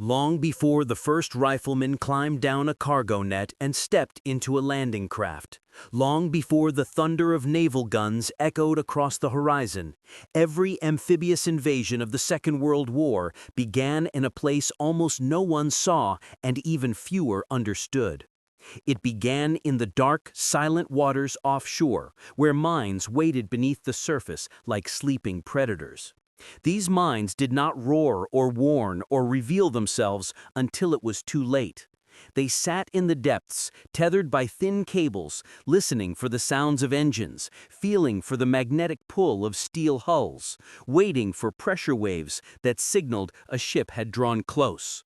Long before the first rifleman climbed down a cargo net and stepped into a landing craft, long before the thunder of naval guns echoed across the horizon, every amphibious invasion of the Second World War began in a place almost no one saw and even fewer understood. It began in the dark, silent waters offshore, where mines waited beneath the surface like sleeping predators. These mines did not roar or warn or reveal themselves until it was too late. They sat in the depths, tethered by thin cables, listening for the sounds of engines, feeling for the magnetic pull of steel hulls, waiting for pressure waves that signaled a ship had drawn close.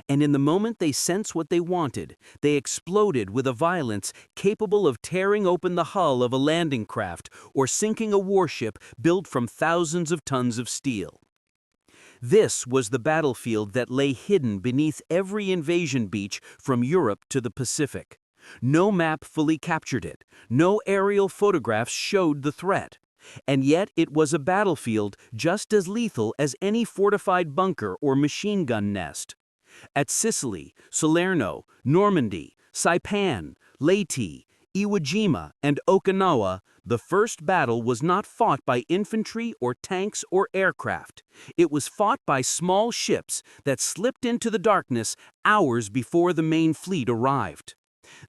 And in the moment they sensed what they wanted, they exploded with a violence capable of tearing open the hull of a landing craft or sinking a warship built from thousands of tons of steel. This was the battlefield that lay hidden beneath every invasion beach from Europe to the Pacific. No map fully captured it, no aerial photographs showed the threat. And yet it was a battlefield just as lethal as any fortified bunker or machine gun nest. At Sicily, Salerno, Normandy, Saipan, Leyte, Iwo Jima, and Okinawa, the first battle was not fought by infantry or tanks or aircraft. It was fought by small ships that slipped into the darkness hours before the main fleet arrived.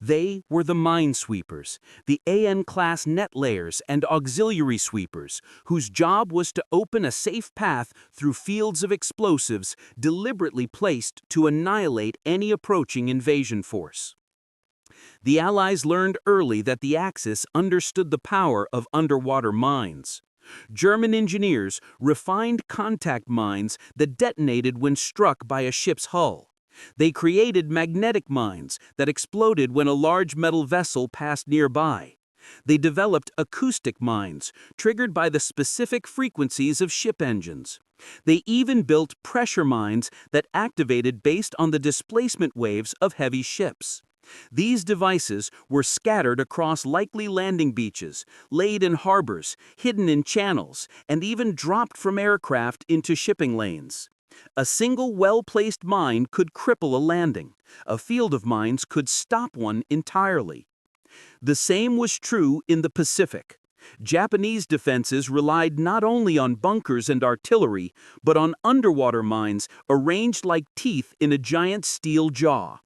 They were the minesweepers, the AN-class net layers and auxiliary sweepers, whose job was to open a safe path through fields of explosives deliberately placed to annihilate any approaching invasion force. The Allies learned early that the Axis understood the power of underwater mines. German engineers refined contact mines that detonated when struck by a ship's hull. They created magnetic mines that exploded when a large metal vessel passed nearby. They developed acoustic mines, triggered by the specific frequencies of ship engines. They even built pressure mines that activated based on the displacement waves of heavy ships. These devices were scattered across likely landing beaches, laid in harbors, hidden in channels, and even dropped from aircraft into shipping lanes. A single well-placed mine could cripple a landing. A field of mines could stop one entirely. The same was true in the Pacific. Japanese defenses relied not only on bunkers and artillery, but on underwater mines arranged like teeth in a giant steel jaw.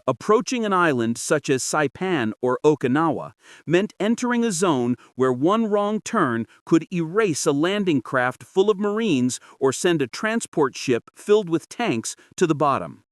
Approaching an island such as Saipan or Okinawa meant entering a zone where one wrong turn could erase a landing craft full of Marines or send a transport ship filled with tanks to the bottom.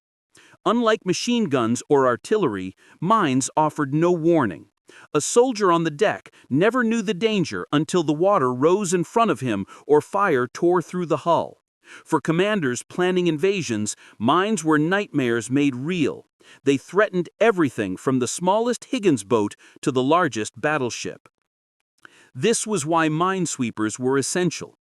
Unlike machine guns or artillery, mines offered no warning. A soldier on the deck never knew the danger until the water rose in front of him or fire tore through the hull. For commanders planning invasions, mines were nightmares made real. They threatened everything from the smallest Higgins boat to the largest battleship. This was why minesweepers were essential.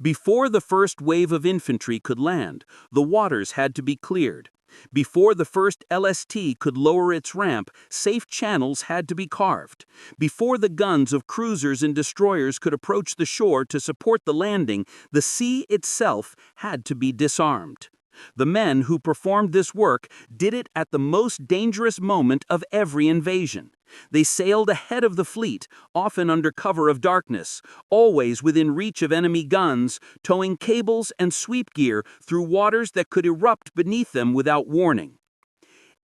Before the first wave of infantry could land, the waters had to be cleared. Before the first LST could lower its ramp, safe channels had to be carved. Before the guns of cruisers and destroyers could approach the shore to support the landing, the sea itself had to be disarmed. The men who performed this work did it at the most dangerous moment of every invasion. They sailed ahead of the fleet, often under cover of darkness, always within reach of enemy guns, towing cables and sweep gear through waters that could erupt beneath them without warning.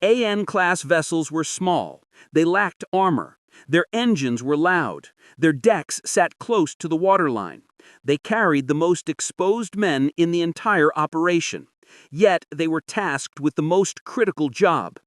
AN-class vessels were small. They lacked armor. Their engines were loud. Their decks sat close to the waterline. They carried the most exposed men in the entire operation. Yet they were tasked with the most critical job.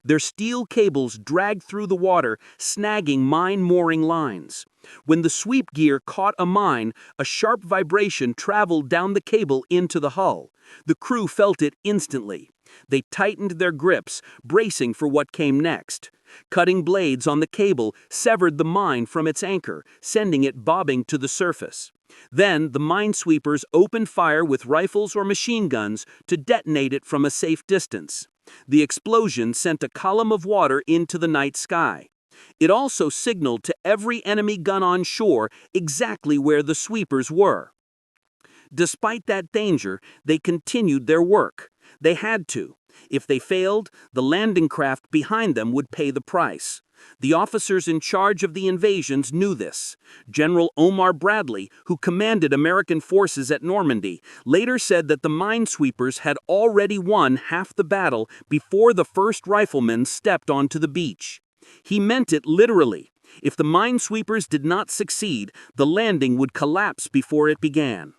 Their steel cables dragged through the water, snagging mine mooring lines. When the sweep gear caught a mine, a sharp vibration traveled down the cable into the hull. The crew felt it instantly. They tightened their grips, bracing for what came next. Cutting blades on the cable severed the mine from its anchor, sending it bobbing to the surface. Then the minesweepers opened fire with rifles or machine guns to detonate it from a safe distance. The explosion sent a column of water into the night sky. It also signaled to every enemy gun on shore exactly where the sweepers were. Despite that danger, they continued their work. They had to. If they failed, the landing craft behind them would pay the price. The officers in charge of the invasions knew this. General Omar Bradley, who commanded American forces at Normandy, later said that the minesweepers had already won half the battle before the first riflemen stepped onto the beach. He meant it literally. If the minesweepers did not succeed, the landing would collapse before it began.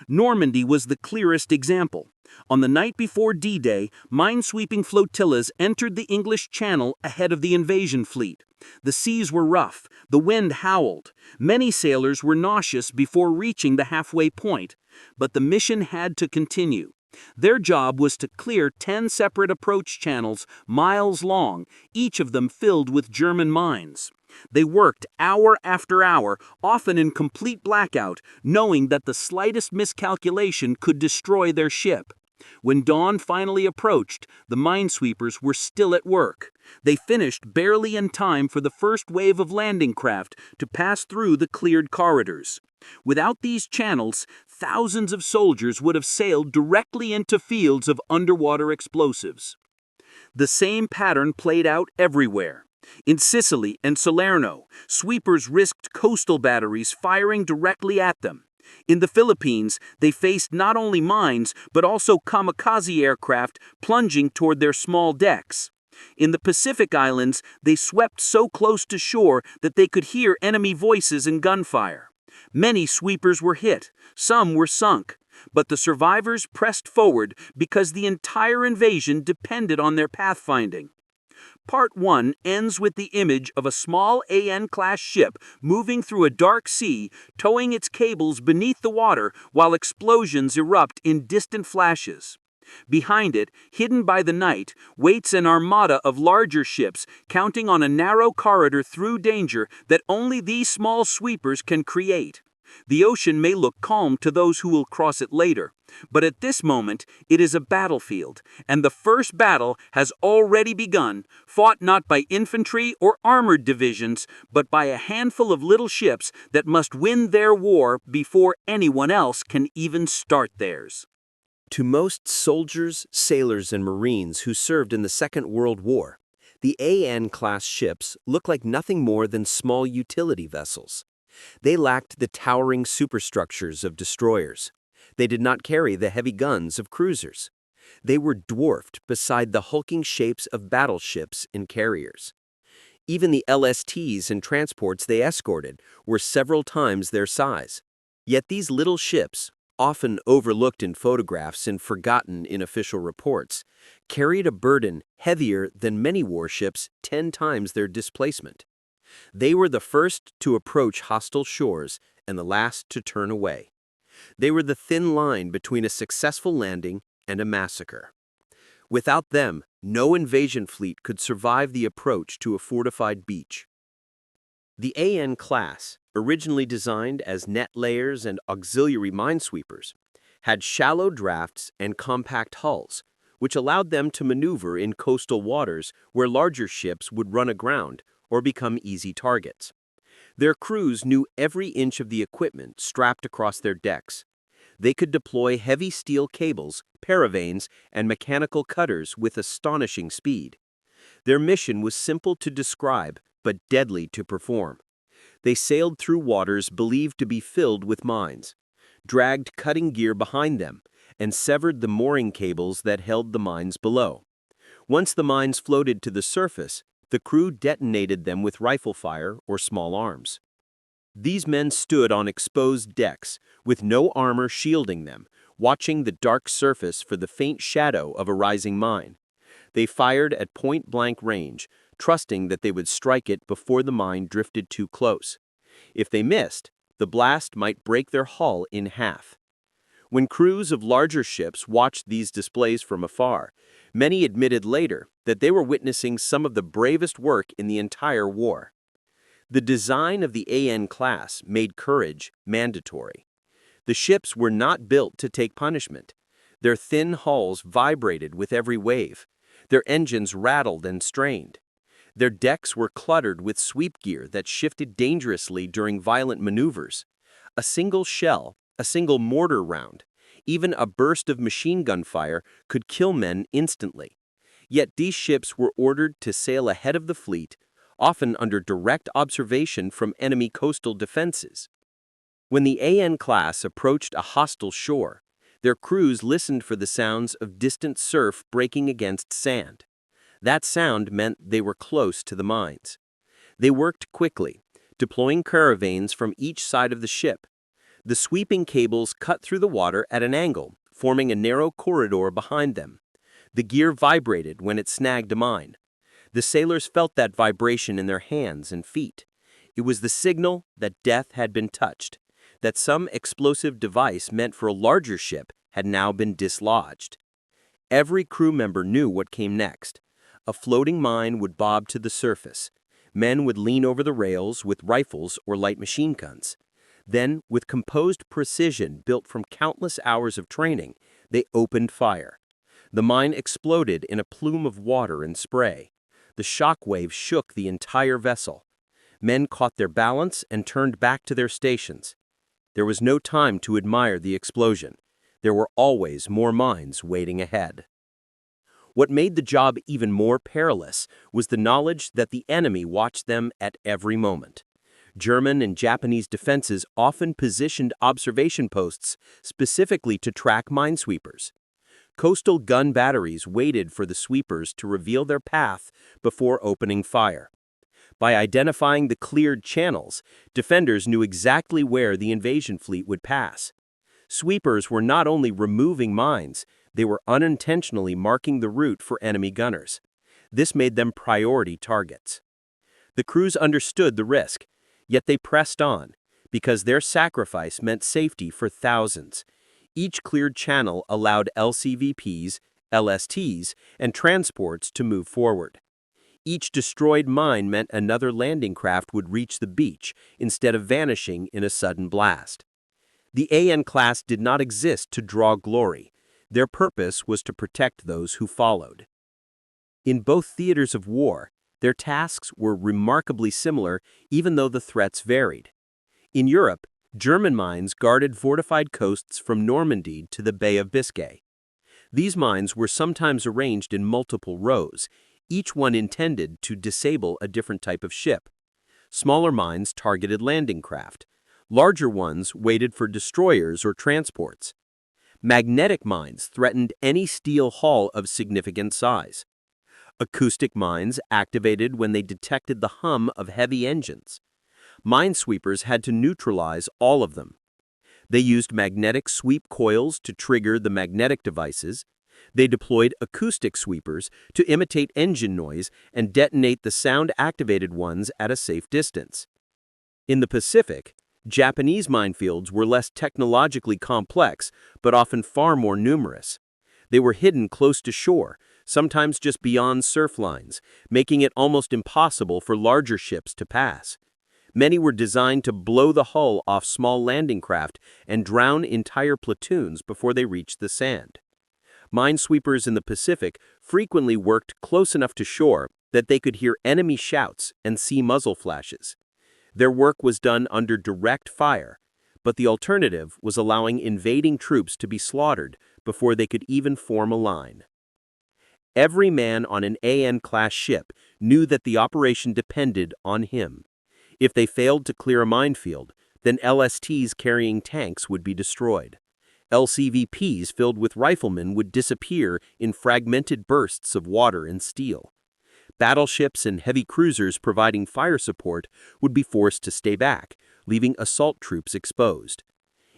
Normandy was the clearest example. On the night before D-Day, minesweeping flotillas entered the English Channel ahead of the invasion fleet. The seas were rough, the wind howled. Many sailors were nauseous before reaching the halfway point, but the mission had to continue. Their job was to clear 10 separate approach channels miles long, each of them filled with German mines. They worked hour after hour, often in complete blackout, knowing that the slightest miscalculation could destroy their ship. When dawn finally approached, the minesweepers were still at work. They finished barely in time for the first wave of landing craft to pass through the cleared corridors. Without these channels, thousands of soldiers would have sailed directly into fields of underwater explosives. The same pattern played out everywhere. In Sicily and Salerno, sweepers risked coastal batteries firing directly at them. In the Philippines, they faced not only mines, but also kamikaze aircraft plunging toward their small decks. In the Pacific Islands, they swept so close to shore that they could hear enemy voices and gunfire. Many sweepers were hit, some were sunk, but the survivors pressed forward because the entire invasion depended on their pathfinding. Part 1 ends with the image of a small AN-class ship moving through a dark sea, towing its cables beneath the water while explosions erupt in distant flashes. Behind it, hidden by the night, waits an armada of larger ships, counting on a narrow corridor through danger that only these small sweepers can create. The ocean may look calm to those who will cross it later, but at this moment it is a battlefield, and the first battle has already begun, fought not by infantry or armored divisions, but by a handful of little ships that must win their war before anyone else can even start theirs. To most soldiers, sailors, and Marines who served in the Second World War, the AN-class ships looked like nothing more than small utility vessels. They lacked the towering superstructures of destroyers. They did not carry the heavy guns of cruisers. They were dwarfed beside the hulking shapes of battleships and carriers. Even the LSTs and transports they escorted were several times their size. Yet these little ships, often overlooked in photographs and forgotten in official reports, carried a burden heavier than many warships 10 times their displacement. They were the first to approach hostile shores and the last to turn away. They were the thin line between a successful landing and a massacre. Without them, no invasion fleet could survive the approach to a fortified beach. The AN class, originally designed as net layers and auxiliary minesweepers, had shallow drafts and compact hulls, which allowed them to maneuver in coastal waters where larger ships would run aground or become easy targets. Their crews knew every inch of the equipment strapped across their decks. They could deploy heavy steel cables, paravanes, and mechanical cutters with astonishing speed. Their mission was simple to describe, but deadly to perform. They sailed through waters believed to be filled with mines, dragged cutting gear behind them, and severed the mooring cables that held the mines below. Once the mines floated to the surface, the crew detonated them with rifle fire or small arms. These men stood on exposed decks, with no armor shielding them, watching the dark surface for the faint shadow of a rising mine. They fired at point-blank range, trusting that they would strike it before the mine drifted too close. If they missed, the blast might break their hull in half. When crews of larger ships watched these displays from afar, many admitted later that they were witnessing some of the bravest work in the entire war. The design of the AN class made courage mandatory. The ships were not built to take punishment. Their thin hulls vibrated with every wave. Their engines rattled and strained. Their decks were cluttered with sweep gear that shifted dangerously during violent maneuvers. A single shell, a single mortar round, Even a burst of machine gun fire could kill men instantly. Yet these ships were ordered to sail ahead of the fleet, often under direct observation from enemy coastal defenses. When the AN class approached a hostile shore, their crews listened for the sounds of distant surf breaking against sand. That sound meant they were close to the mines. They worked quickly, deploying caravanes from each side of the ship. The sweeping cables cut through the water at an angle, forming a narrow corridor behind them. The gear vibrated when it snagged a mine. The sailors felt that vibration in their hands and feet. It was the signal that death had been touched, that some explosive device meant for a larger ship had now been dislodged. Every crew member knew what came next. A floating mine would bob to the surface. Men would lean over the rails with rifles or light machine guns. Then, with composed precision built from countless hours of training, they opened fire. The mine exploded in a plume of water and spray. The shock wave shook the entire vessel. Men caught their balance and turned back to their stations. There was no time to admire the explosion. There were always more mines waiting ahead. What made the job even more perilous was the knowledge that the enemy watched them at every moment. German and Japanese defenses often positioned observation posts specifically to track minesweepers. Coastal gun batteries waited for the sweepers to reveal their path before opening fire. By identifying the cleared channels, defenders knew exactly where the invasion fleet would pass. Sweepers were not only removing mines, they were unintentionally marking the route for enemy gunners. This made them priority targets. The crews understood the risk, yet they pressed on, because their sacrifice meant safety for thousands. Each cleared channel allowed LCVPs, LSTs, and transports to move forward. Each destroyed mine meant another landing craft would reach the beach instead of vanishing in a sudden blast. The AN class did not exist to draw glory. Their purpose was to protect those who followed. In both theaters of war, their tasks were remarkably similar even though the threats varied. In Europe, German mines guarded fortified coasts from Normandy to the Bay of Biscay. These mines were sometimes arranged in multiple rows, each one intended to disable a different type of ship. Smaller mines targeted landing craft. Larger ones waited for destroyers or transports. Magnetic mines threatened any steel hull of significant size. Acoustic mines activated when they detected the hum of heavy engines. Minesweepers had to neutralize all of them. They used magnetic sweep coils to trigger the magnetic devices. They deployed acoustic sweepers to imitate engine noise and detonate the sound-activated ones at a safe distance. In the Pacific, Japanese minefields were less technologically complex, but often far more numerous. They were hidden close to shore, sometimes just beyond surf lines, making it almost impossible for larger ships to pass. Many were designed to blow the hull off small landing craft and drown entire platoons before they reached the sand. Minesweepers in the Pacific frequently worked close enough to shore that they could hear enemy shouts and see muzzle flashes. Their work was done under direct fire, but the alternative was allowing invading troops to be slaughtered before they could even form a line. Every man on an AN-class ship knew that the operation depended on him. If they failed to clear a minefield, then LSTs carrying tanks would be destroyed. LCVPs filled with riflemen would disappear in fragmented bursts of water and steel. Battleships and heavy cruisers providing fire support would be forced to stay back, leaving assault troops exposed.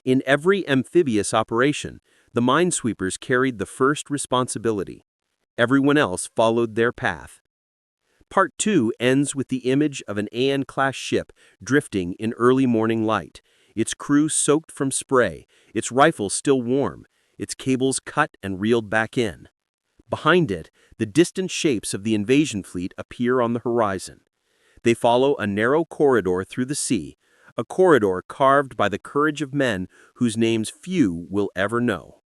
In every amphibious operation, the minesweepers carried the first responsibility. Everyone else followed their path. Part 2 ends with the image of an AN-class ship drifting in early morning light, its crew soaked from spray, its rifles still warm, its cables cut and reeled back in. Behind it, the distant shapes of the invasion fleet appear on the horizon. They follow a narrow corridor through the sea, a corridor carved by the courage of men whose names few will ever know.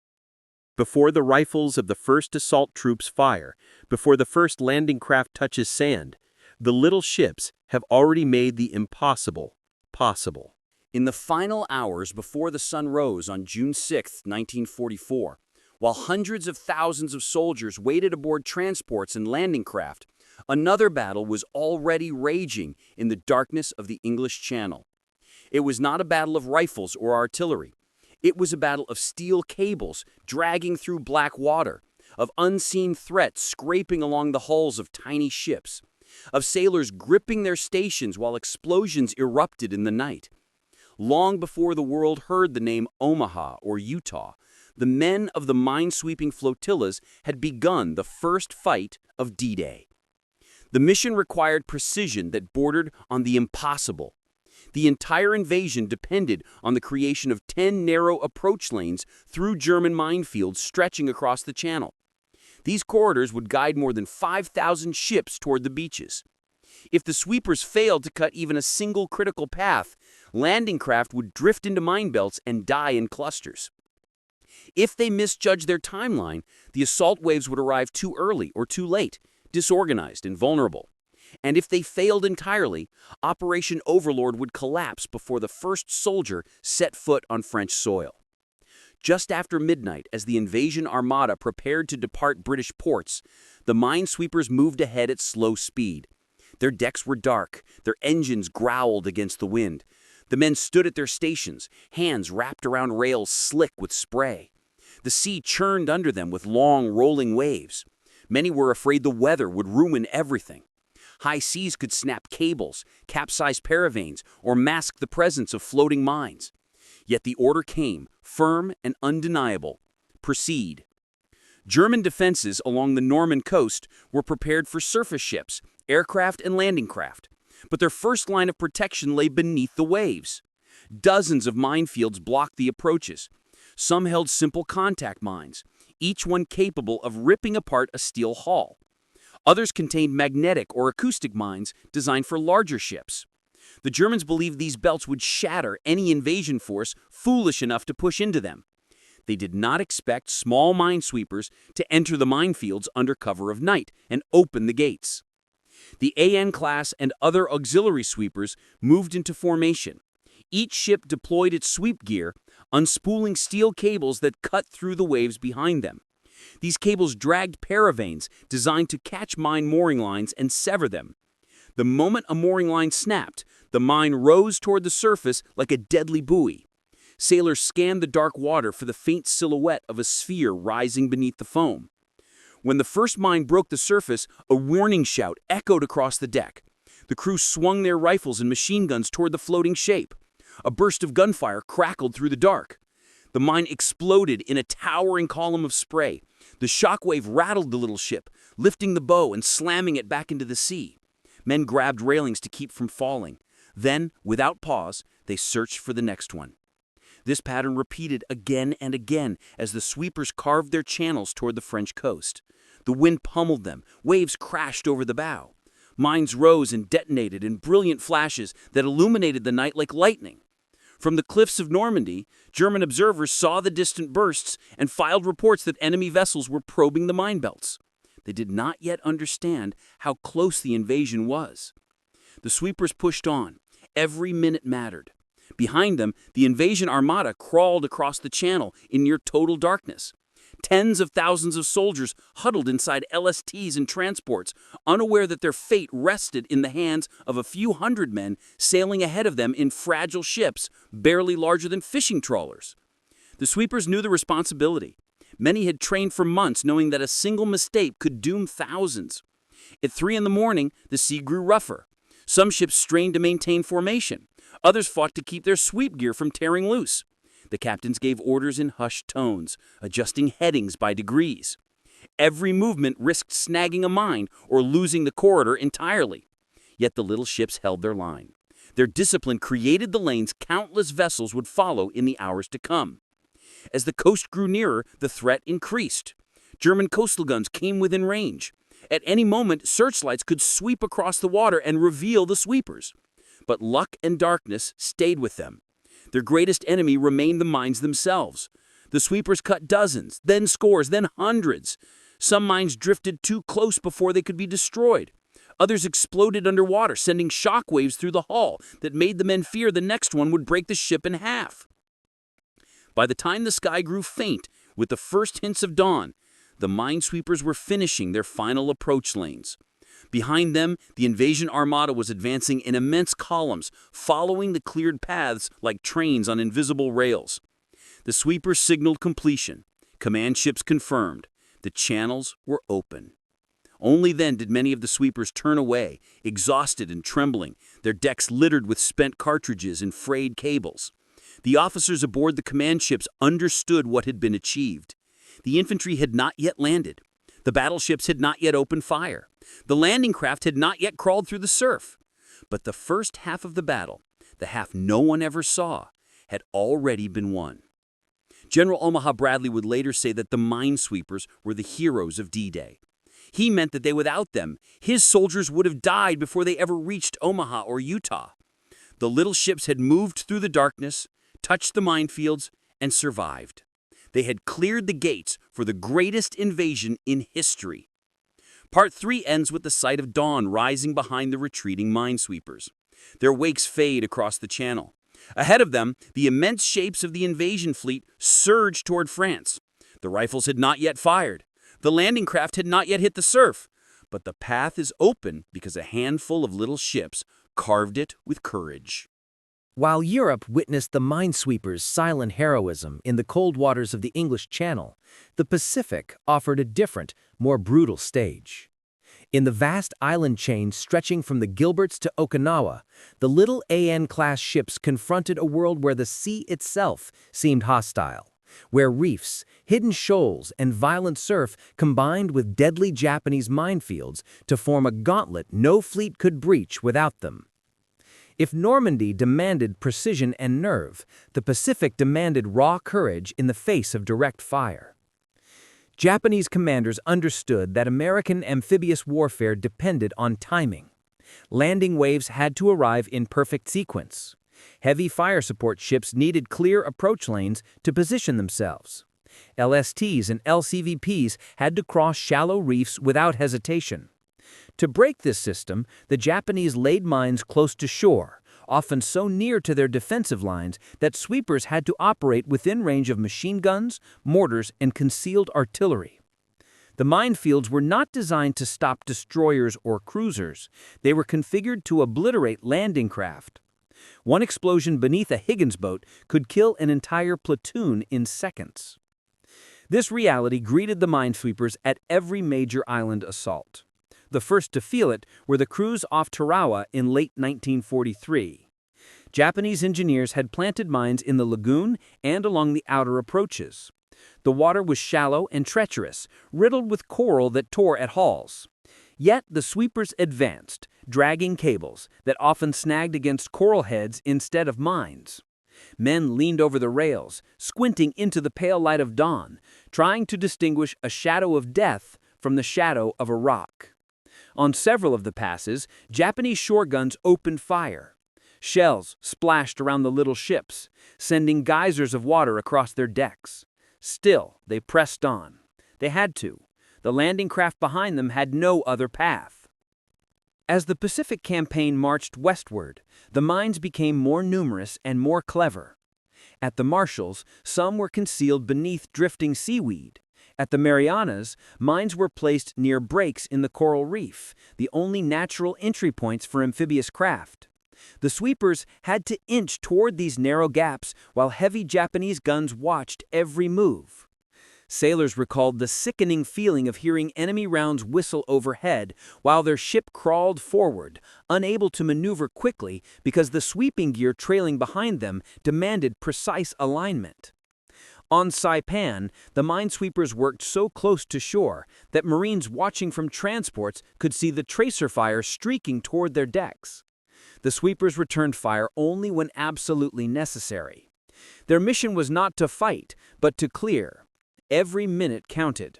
Before the rifles of the first assault troops fire, before the first landing craft touches sand, the little ships have already made the impossible possible. In the final hours before the sun rose on June 6, 1944, while hundreds of thousands of soldiers waited aboard transports and landing craft, another battle was already raging in the darkness of the English Channel. It was not a battle of rifles or artillery. It was a battle of steel cables dragging through black water, of unseen threats scraping along the hulls of tiny ships, of sailors gripping their stations while explosions erupted in the night. Long before the world heard the name Omaha or Utah, the men of the minesweeping flotillas had begun the first fight of D-Day. The mission required precision that bordered on the impossible. The entire invasion depended on the creation of 10 narrow approach lanes through German minefields stretching across the channel. These corridors would guide more than 5,000 ships toward the beaches. If the sweepers failed to cut even a single critical path, landing craft would drift into mine belts and die in clusters. If they misjudged their timeline, the assault waves would arrive too early or too late, disorganized and vulnerable. And if they failed entirely, Operation Overlord would collapse before the first soldier set foot on French soil. Just after midnight, as the invasion armada prepared to depart British ports, the minesweepers moved ahead at slow speed. Their decks were dark, their engines growled against the wind. The men stood at their stations, hands wrapped around rails slick with spray. The sea churned under them with long, rolling waves. Many were afraid the weather would ruin everything. High seas could snap cables, capsize paravanes, or mask the presence of floating mines. Yet the order came, firm and undeniable: proceed. German defenses along the Norman coast were prepared for surface ships, aircraft, and landing craft. But their first line of protection lay beneath the waves. Dozens of minefields blocked the approaches. Some held simple contact mines, each one capable of ripping apart a steel hull. Others contained magnetic or acoustic mines designed for larger ships. The Germans believed these belts would shatter any invasion force foolish enough to push into them. They did not expect small minesweepers to enter the minefields under cover of night and open the gates. The AN class and other auxiliary sweepers moved into formation. Each ship deployed its sweep gear, unspooling steel cables that cut through the waves behind them. These cables dragged paravanes designed to catch mine mooring lines and sever them. The moment a mooring line snapped, the mine rose toward the surface like a deadly buoy. Sailors scanned the dark water for the faint silhouette of a sphere rising beneath the foam. When the first mine broke the surface, a warning shout echoed across the deck. The crew swung their rifles and machine guns toward the floating shape. A burst of gunfire crackled through the dark. The mine exploded in a towering column of spray. The shockwave rattled the little ship, lifting the bow and slamming it back into the sea. Men grabbed railings to keep from falling. Then, without pause, they searched for the next one. This pattern repeated again and again as the sweepers carved their channels toward the French coast. The wind pummeled them, waves crashed over the bow. Mines rose and detonated in brilliant flashes that illuminated the night like lightning. From the cliffs of Normandy, German observers saw the distant bursts and filed reports that enemy vessels were probing the mine belts. They did not yet understand how close the invasion was. The sweepers pushed on. Every minute mattered. Behind them, the invasion armada crawled across the channel in near total darkness. Tens of thousands of soldiers huddled inside LSTs and transports, unaware that their fate rested in the hands of a few hundred men sailing ahead of them in fragile ships, barely larger than fishing trawlers. The sweepers knew the responsibility. Many had trained for months knowing that a single mistake could doom thousands. At 3 a.m, the sea grew rougher. Some ships strained to maintain formation. Others fought to keep their sweep gear from tearing loose. The captains gave orders in hushed tones, adjusting headings by degrees. Every movement risked snagging a mine or losing the corridor entirely. Yet the little ships held their line. Their discipline created the lanes countless vessels would follow in the hours to come. As the coast grew nearer, the threat increased. German coastal guns came within range. At any moment, searchlights could sweep across the water and reveal the sweepers. But luck and darkness stayed with them. Their greatest enemy remained the mines themselves. The sweepers cut dozens, then scores, then hundreds. Some mines drifted too close before they could be destroyed. Others exploded underwater, sending shockwaves through the hull that made the men fear the next one would break the ship in half. By the time the sky grew faint with the first hints of dawn, the minesweepers were finishing their final approach lanes. Behind them, the invasion armada was advancing in immense columns, following the cleared paths like trains on invisible rails. The sweepers signaled completion. Command ships confirmed. The channels were open. Only then did many of the sweepers turn away, exhausted and trembling, their decks littered with spent cartridges and frayed cables. The officers aboard the command ships understood what had been achieved. The infantry had not yet landed. The battleships had not yet opened fire. The landing craft had not yet crawled through the surf. But the first half of the battle, the half no one ever saw, had already been won. General Omaha Bradley would later say that the minesweepers were the heroes of D-Day. He meant that without them, his soldiers would have died before they ever reached Omaha or Utah. The little ships had moved through the darkness, touched the minefields, and survived. They had cleared the gates for the greatest invasion in history. Part 3 ends with the sight of dawn rising behind the retreating minesweepers. Their wakes fade across the channel. Ahead of them, the immense shapes of the invasion fleet surged toward France. The rifles had not yet fired. The landing craft had not yet hit the surf. But the path is open because a handful of little ships carved it with courage. While Europe witnessed the minesweepers' silent heroism in the cold waters of the English Channel, the Pacific offered a different, more brutal stage. In the vast island chain stretching from the Gilberts to Okinawa, the little AN-class ships confronted a world where the sea itself seemed hostile, where reefs, hidden shoals, and violent surf combined with deadly Japanese minefields to form a gauntlet no fleet could breach without them. If Normandy demanded precision and nerve, the Pacific demanded raw courage in the face of direct fire. Japanese commanders understood that American amphibious warfare depended on timing. Landing waves had to arrive in perfect sequence. Heavy fire support ships needed clear approach lanes to position themselves. LSTs and LCVPs had to cross shallow reefs without hesitation. To break this system, the Japanese laid mines close to shore, often so near to their defensive lines that sweepers had to operate within range of machine guns, mortars, and concealed artillery. The minefields were not designed to stop destroyers or cruisers. They were configured to obliterate landing craft. One explosion beneath a Higgins boat could kill an entire platoon in seconds. This reality greeted the minesweepers at every major island assault. The first to feel it were the crews off Tarawa in late 1943. Japanese engineers had planted mines in the lagoon and along the outer approaches. The water was shallow and treacherous, riddled with coral that tore at hulls. Yet the sweepers advanced, dragging cables that often snagged against coral heads instead of mines. Men leaned over the rails, squinting into the pale light of dawn, trying to distinguish a shadow of death from the shadow of a rock. On several of the passes, Japanese shore guns opened fire. Shells splashed around the little ships, sending geysers of water across their decks. Still, they pressed on. They had to. The landing craft behind them had no other path. As the Pacific Campaign marched westward, the mines became more numerous and more clever. At the Marshalls, some were concealed beneath drifting seaweed. At the Marianas, mines were placed near breaks in the coral reef, the only natural entry points for amphibious craft. The sweepers had to inch toward these narrow gaps while heavy Japanese guns watched every move. Sailors recalled the sickening feeling of hearing enemy rounds whistle overhead while their ship crawled forward, unable to maneuver quickly because the sweeping gear trailing behind them demanded precise alignment. On Saipan, the minesweepers worked so close to shore that Marines watching from transports could see the tracer fire streaking toward their decks. The sweepers returned fire only when absolutely necessary. Their mission was not to fight, but to clear. Every minute counted.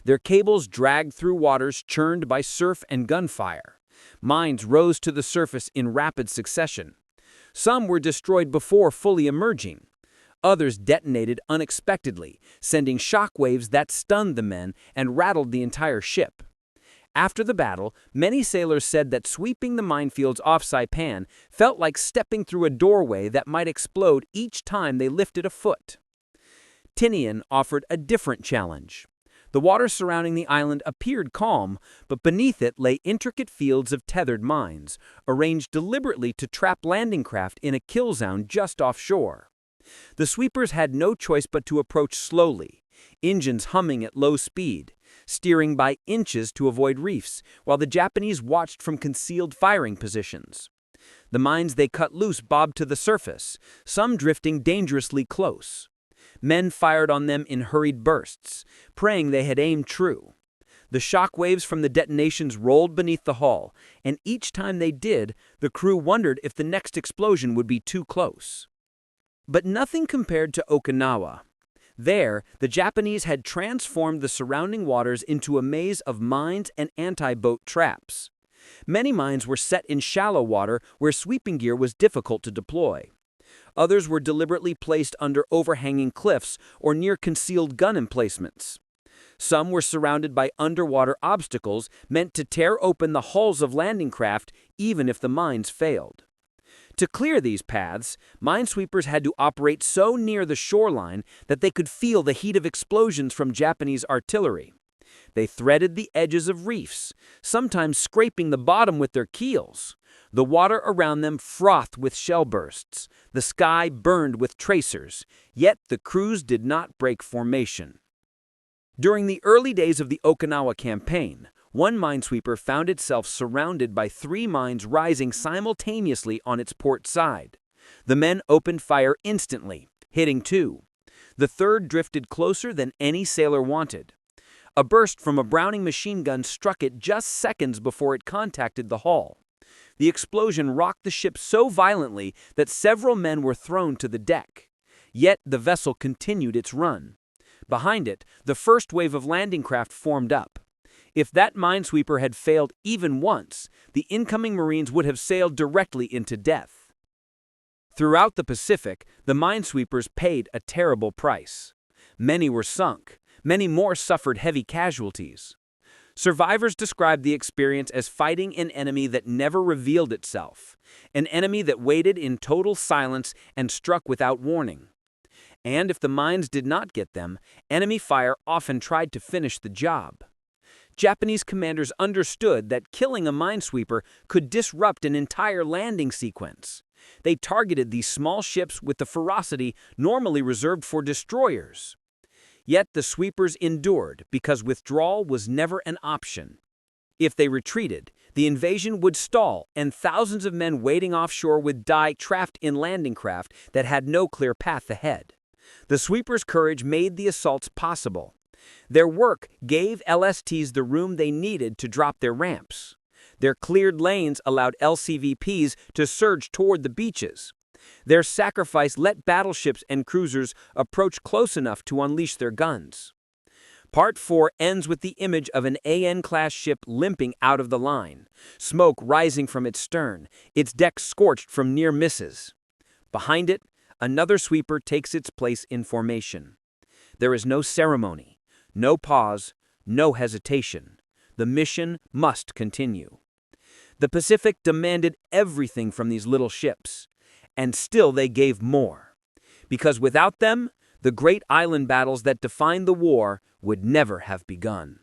Their cables dragged through waters churned by surf and gunfire. Mines rose to the surface in rapid succession. Some were destroyed before fully emerging. Others detonated unexpectedly, sending shockwaves that stunned the men and rattled the entire ship. After the battle, many sailors said that sweeping the minefields off Saipan felt like stepping through a doorway that might explode each time they lifted a foot. Tinian offered a different challenge. The water surrounding the island appeared calm, but beneath it lay intricate fields of tethered mines, arranged deliberately to trap landing craft in a kill zone just offshore. The sweepers had no choice but to approach slowly, engines humming at low speed, steering by inches to avoid reefs, while the Japanese watched from concealed firing positions. The mines they cut loose bobbed to the surface, some drifting dangerously close. Men fired on them in hurried bursts, praying they had aimed true. The shock waves from the detonations rolled beneath the hull, and each time they did, the crew wondered if the next explosion would be too close. But nothing compared to Okinawa. There, the Japanese had transformed the surrounding waters into a maze of mines and anti-boat traps. Many mines were set in shallow water where sweeping gear was difficult to deploy. Others were deliberately placed under overhanging cliffs or near concealed gun emplacements. Some were surrounded by underwater obstacles meant to tear open the hulls of landing craft even if the mines failed. To clear these paths, minesweepers had to operate so near the shoreline that they could feel the heat of explosions from Japanese artillery. They threaded the edges of reefs, sometimes scraping the bottom with their keels. The water around them frothed with shell bursts. The sky burned with tracers, yet the crews did not break formation. During the early days of the Okinawa campaign, one minesweeper found itself surrounded by 3 mines rising simultaneously on its port side. The men opened fire instantly, hitting 2. The third drifted closer than any sailor wanted. A burst from a Browning machine gun struck it just seconds before it contacted the hull. The explosion rocked the ship so violently that several men were thrown to the deck. Yet the vessel continued its run. Behind it, the first wave of landing craft formed up. If that minesweeper had failed even once, the incoming Marines would have sailed directly into death. Throughout the Pacific, the minesweepers paid a terrible price. Many were sunk. Many more suffered heavy casualties. Survivors described the experience as fighting an enemy that never revealed itself, an enemy that waited in total silence and struck without warning. And if the mines did not get them, enemy fire often tried to finish the job. Japanese commanders understood that killing a minesweeper could disrupt an entire landing sequence. They targeted these small ships with the ferocity normally reserved for destroyers. Yet the sweepers endured because withdrawal was never an option. If they retreated, the invasion would stall and thousands of men waiting offshore would die trapped in landing craft that had no clear path ahead. The sweepers' courage made the assaults possible. Their work gave LSTs the room they needed to drop their ramps. Their cleared lanes allowed LCVPs to surge toward the beaches. Their sacrifice let battleships and cruisers approach close enough to unleash their guns. Part 4 ends with the image of an AN-class ship limping out of the line, smoke rising from its stern, its deck scorched from near misses. Behind it, another sweeper takes its place in formation. There is no ceremony. No pause, no hesitation. The mission must continue. The Pacific demanded everything from these little ships, and still they gave more. Because without them, the great island battles that defined the war would never have begun.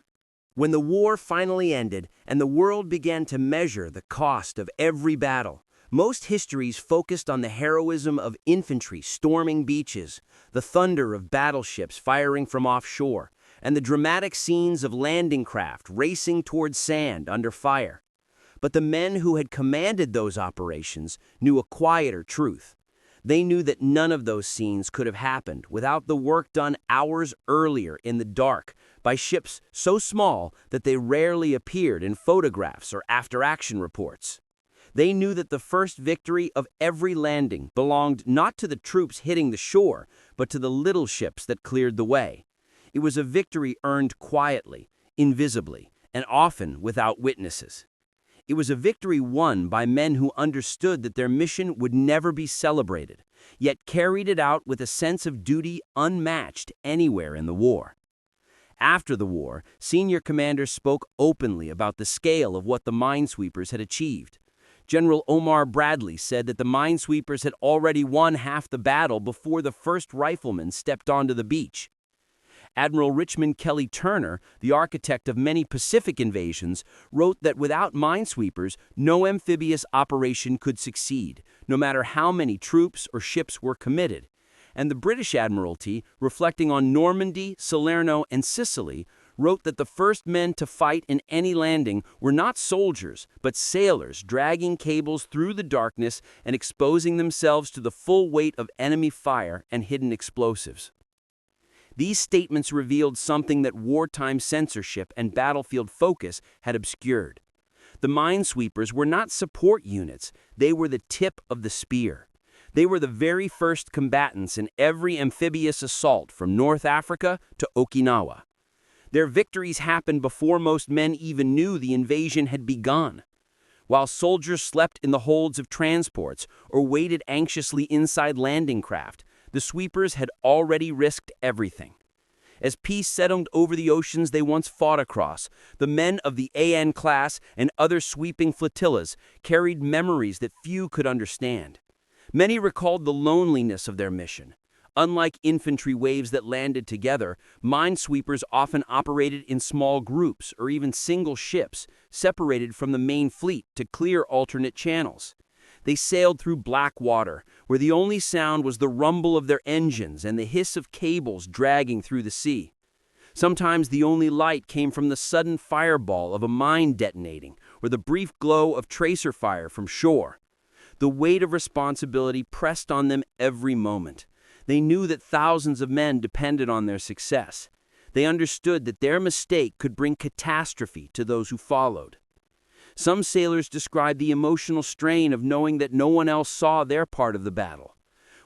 When the war finally ended and the world began to measure the cost of every battle, most histories focused on the heroism of infantry storming beaches, the thunder of battleships firing from offshore, and the dramatic scenes of landing craft racing toward sand under fire. But the men who had commanded those operations knew a quieter truth. They knew that none of those scenes could have happened without the work done hours earlier in the dark by ships so small that they rarely appeared in photographs or after-action reports. They knew that the first victory of every landing belonged not to the troops hitting the shore, but to the little ships that cleared the way. It was a victory earned quietly, invisibly, and often without witnesses. It was a victory won by men who understood that their mission would never be celebrated, yet carried it out with a sense of duty unmatched anywhere in the war. After the war, senior commanders spoke openly about the scale of what the minesweepers had achieved. General Omar Bradley said that the minesweepers had already won half the battle before the first rifleman stepped onto the beach. Admiral Richmond Kelly Turner, the architect of many Pacific invasions, wrote that without minesweepers, no amphibious operation could succeed, no matter how many troops or ships were committed. And the British Admiralty, reflecting on Normandy, Salerno, and Sicily, wrote that the first men to fight in any landing were not soldiers, but sailors dragging cables through the darkness and exposing themselves to the full weight of enemy fire and hidden explosives. These statements revealed something that wartime censorship and battlefield focus had obscured. The minesweepers were not support units, they were the tip of the spear. They were the very first combatants in every amphibious assault from North Africa to Okinawa. Their victories happened before most men even knew the invasion had begun. While soldiers slept in the holds of transports or waited anxiously inside landing craft, the sweepers had already risked everything. As peace settled over the oceans they once fought across, the men of the AN class and other sweeping flotillas carried memories that few could understand. Many recalled the loneliness of their mission. Unlike infantry waves that landed together, minesweepers often operated in small groups or even single ships, separated from the main fleet to clear alternate channels. They sailed through black water, where the only sound was the rumble of their engines and the hiss of cables dragging through the sea. Sometimes the only light came from the sudden fireball of a mine detonating, or the brief glow of tracer fire from shore. The weight of responsibility pressed on them every moment. They knew that thousands of men depended on their success. They understood that their mistake could bring catastrophe to those who followed. Some sailors described the emotional strain of knowing that no one else saw their part of the battle.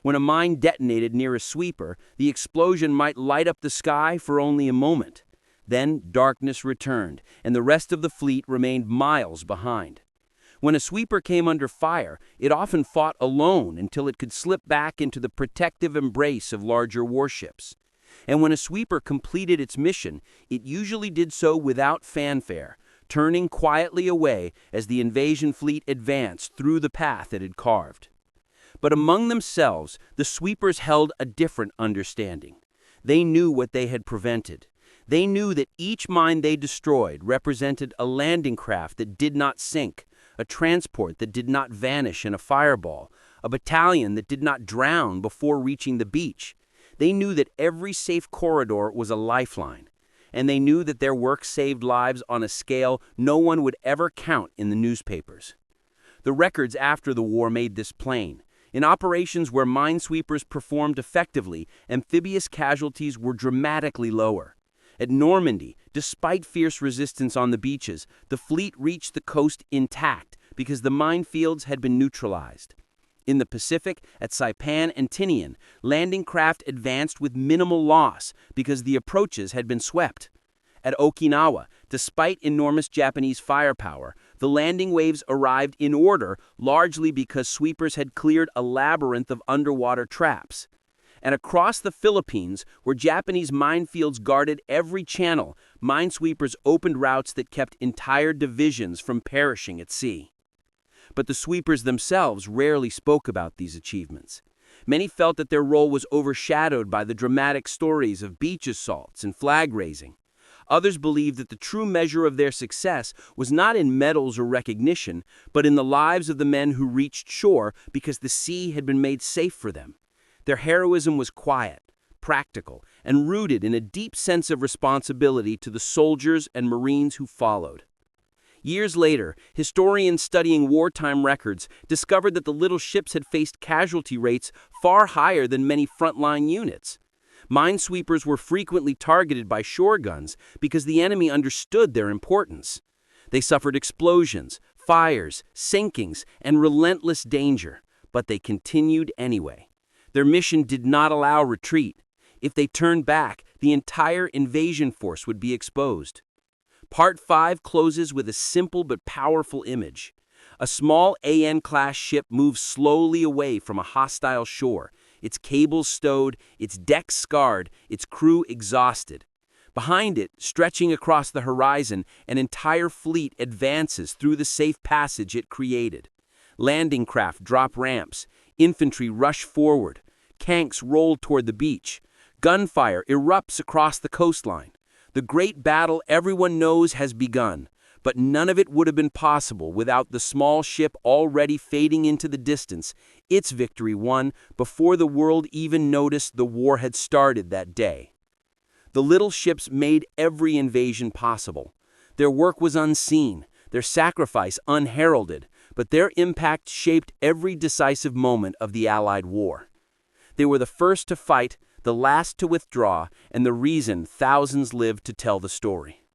When a mine detonated near a sweeper, the explosion might light up the sky for only a moment. Then darkness returned, and the rest of the fleet remained miles behind. When a sweeper came under fire, it often fought alone until it could slip back into the protective embrace of larger warships. And when a sweeper completed its mission, it usually did so without fanfare, turning quietly away as the invasion fleet advanced through the path it had carved. But among themselves, the sweepers held a different understanding. They knew what they had prevented. They knew that each mine they destroyed represented a landing craft that did not sink, a transport that did not vanish in a fireball, a battalion that did not drown before reaching the beach. They knew that every safe corridor was a lifeline, and they knew that their work saved lives on a scale no one would ever count in the newspapers. The records after the war made this plain. In operations where minesweepers performed effectively, amphibious casualties were dramatically lower. At Normandy, despite fierce resistance on the beaches, the fleet reached the coast intact because the minefields had been neutralized. In the Pacific, at Saipan and Tinian, landing craft advanced with minimal loss because the approaches had been swept. At Okinawa, despite enormous Japanese firepower, the landing waves arrived in order largely because sweepers had cleared a labyrinth of underwater traps. And across the Philippines, where Japanese minefields guarded every channel, minesweepers opened routes that kept entire divisions from perishing at sea. But the sweepers themselves rarely spoke about these achievements. Many felt that their role was overshadowed by the dramatic stories of beach assaults and flag raising. Others believed that the true measure of their success was not in medals or recognition, but in the lives of the men who reached shore because the sea had been made safe for them. Their heroism was quiet, practical, and rooted in a deep sense of responsibility to the soldiers and Marines who followed. Years later, historians studying wartime records discovered that the little ships had faced casualty rates far higher than many frontline units. Minesweepers were frequently targeted by shore guns because the enemy understood their importance. They suffered explosions, fires, sinkings, and relentless danger, but they continued anyway. Their mission did not allow retreat. If they turned back, the entire invasion force would be exposed. Part 5 closes with a simple but powerful image. A small AN-class ship moves slowly away from a hostile shore, its cables stowed, its decks scarred, its crew exhausted. Behind it, stretching across the horizon, an entire fleet advances through the safe passage it created. Landing craft drop ramps, infantry rush forward, tanks roll toward the beach. Gunfire erupts across the coastline. The great battle everyone knows has begun, but none of it would have been possible without the small ship already fading into the distance, its victory won before the world even noticed the war had started that day. The little ships made every invasion possible. Their work was unseen, their sacrifice unheralded, but their impact shaped every decisive moment of the Allied war. They were the first to fight, the last to withdraw, and the reason thousands lived to tell the story.